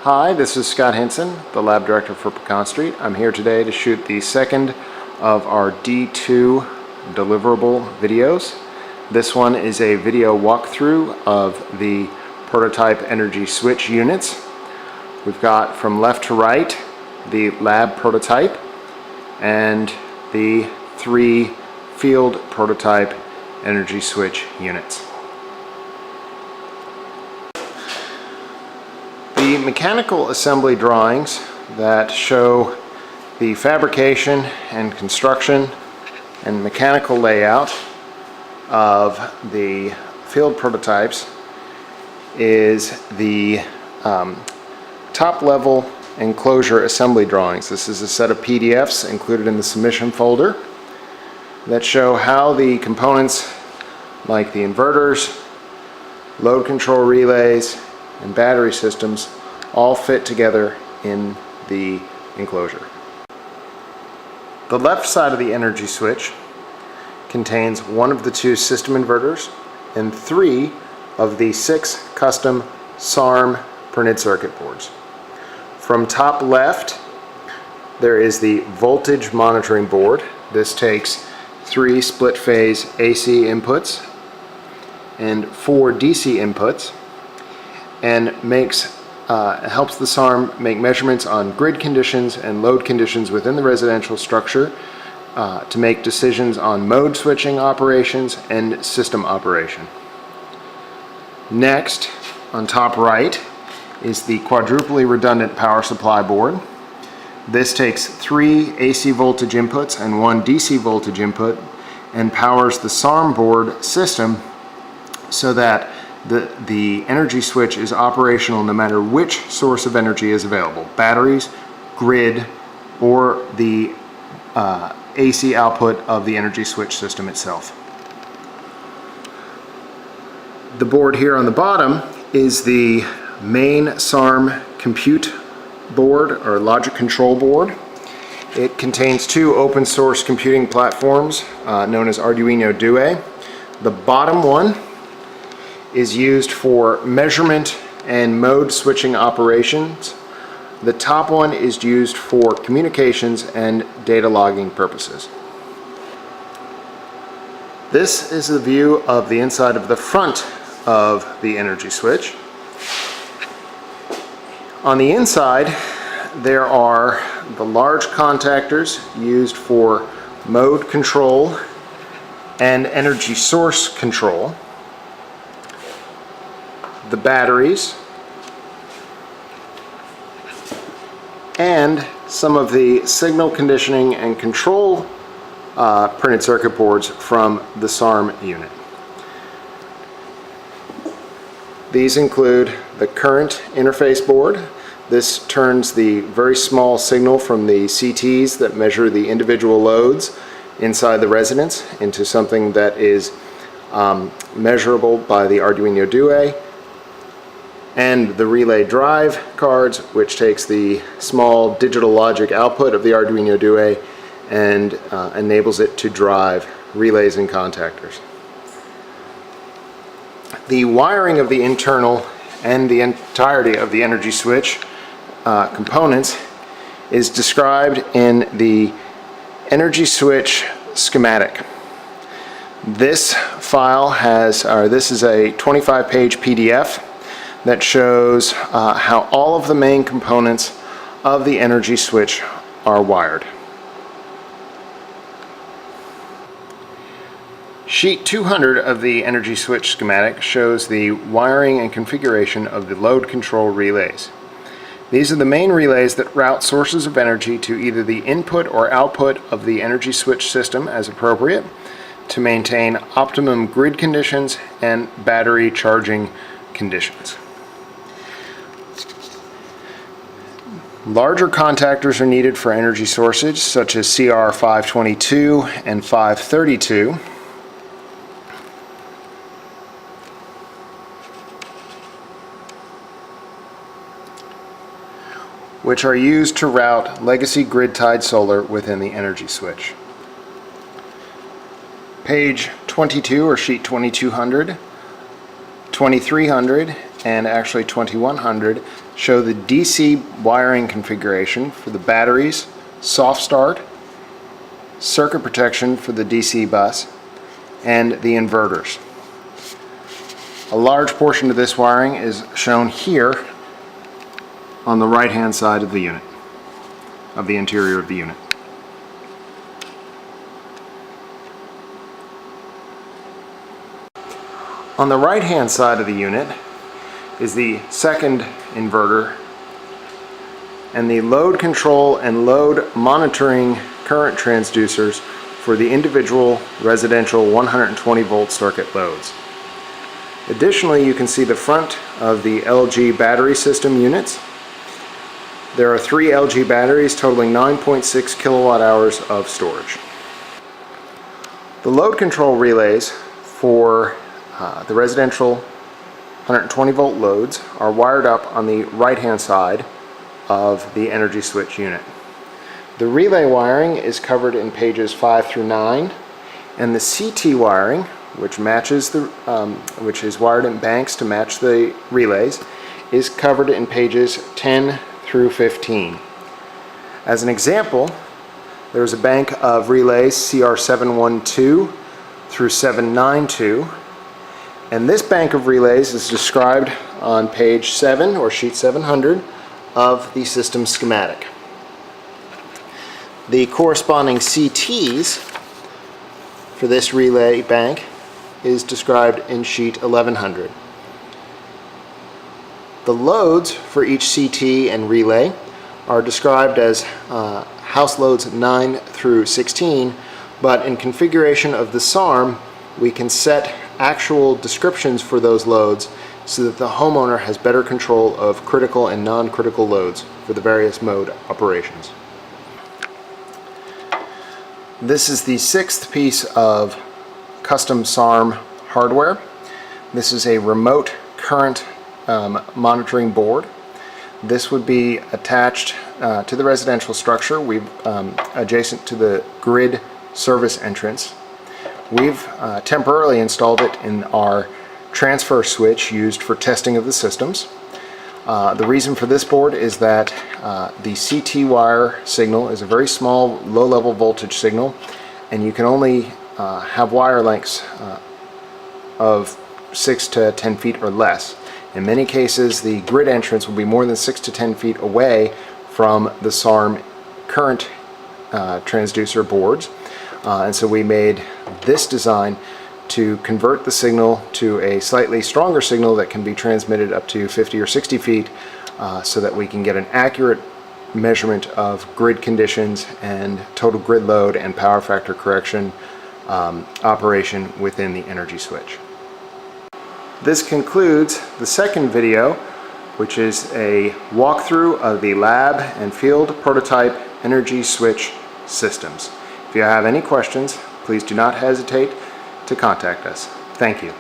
Hi, this is Scott Hinson, the Lab Director for Pecan Street. I'm here today to shoot the second of our D2 deliverable videos. This one is a video walkthrough of the prototype energy switch units. We've got from left to right the lab prototype and the 3 field prototype energy switch units. The mechanical assembly drawings that show the fabrication and construction and mechanical layout of the field prototypes is the top level enclosure assembly drawings. This is a set of PDFs included in the submission folder that show how the components like the inverters, load control relays, and battery systems all fit together in the enclosure. The left side of the energy switch contains one of the 2 system inverters and 3 of the 6 custom SARM printed circuit boards. From top left, there is the voltage monitoring board. This takes 3 split phase AC inputs and 4 DC inputs and helps the SARM make measurements on grid conditions and load conditions within the residential structure to make decisions on mode switching operations and system operation. Next, on top right, is the quadruply redundant power supply board. This takes 3 AC voltage inputs and 1 DC voltage input and powers the SARM board system so that the energy switch is operational no matter which source of energy is available: batteries, grid, or the AC output of the energy switch system itself. The board here on the bottom is the main SARM compute board or logic control board. It contains 2 open source computing platforms known as Arduino Due. The bottom one is used for measurement and mode switching operations. The top one is used for communications and data logging purposes. This is the view of the inside of the front of the energy switch. On the inside, there are the large contactors used for mode control and energy source control, the batteries, and some of the signal conditioning and control printed circuit boards from the SARM unit. These include the current interface board. This turns the very small signal from the CTs that measure the individual loads inside the residence into something that is measurable by the Arduino Due, and the relay drive cards, which takes the small digital logic output of the Arduino Due and enables it to drive relays and contactors. The wiring of the internal and the entirety of the energy switch components is described in the energy switch schematic. This file this is a 25-page PDF that shows how all of the main components of the energy switch are wired. Sheet 200 of the energy switch schematic shows the wiring and configuration of the load control relays. These are the main relays that route sources of energy to either the input or output of the energy switch system as appropriate to maintain optimum grid conditions and battery charging conditions. Larger contactors are needed for energy sources such as CR522 and 532. Which are used to route legacy grid-tied solar within the energy switch. Page 22 or sheet 2200, 2300, and actually 2100 show the DC wiring configuration for the batteries, soft start, circuit protection for the DC bus, and the inverters. A large portion of this wiring is shown here on the right hand side of the unit, of the interior of the unit. On the right hand side of the unit is the second inverter and the load control and load monitoring current transducers for the individual residential 120 volt circuit loads. Additionally, you can see the front of the LG battery system units. There are 3 LG batteries totaling 9.6 kilowatt hours of storage. The load control relays for the residential 120 volt loads are wired up on the right hand side of the energy switch unit. The relay wiring is covered in pages 5 through 9, and the CT wiring, which matches the which is wired in banks to match the relays, is covered in pages 10 through 15. As an example, there's a bank of relays CR712 through 792, and this bank of relays is described on page 7 or sheet 700 of the system schematic. The corresponding CTs for this relay bank is described in sheet 1100. The loads for each CT and relay are described as house loads 9 through 16, but in configuration of the SARM we can set actual descriptions for those loads so that the homeowner has better control of critical and non-critical loads for the various mode operations. This is the 6th piece of custom SARM hardware. This is a remote current monitoring board. This would be attached to the residential structure. Adjacent to the grid service entrance. We've temporarily installed it in our transfer switch used for testing of the systems. The reason for this board is that the CT wire signal is a very small low-level voltage signal, and you can only have wire lengths of 6 to 10 feet or less. In many cases, the grid entrance will be more than 6 to 10 feet away from the SARM current transducer boards, and so we made this design to convert the signal to a slightly stronger signal that can be transmitted up to 50 or 60 feet so that we can get an accurate measurement of grid conditions and total grid load and power factor correction operation within the energy switch. This concludes the second video, which is a walkthrough of the lab and field prototype energy switch systems. If you have any questions, please do not hesitate to contact us. Thank you.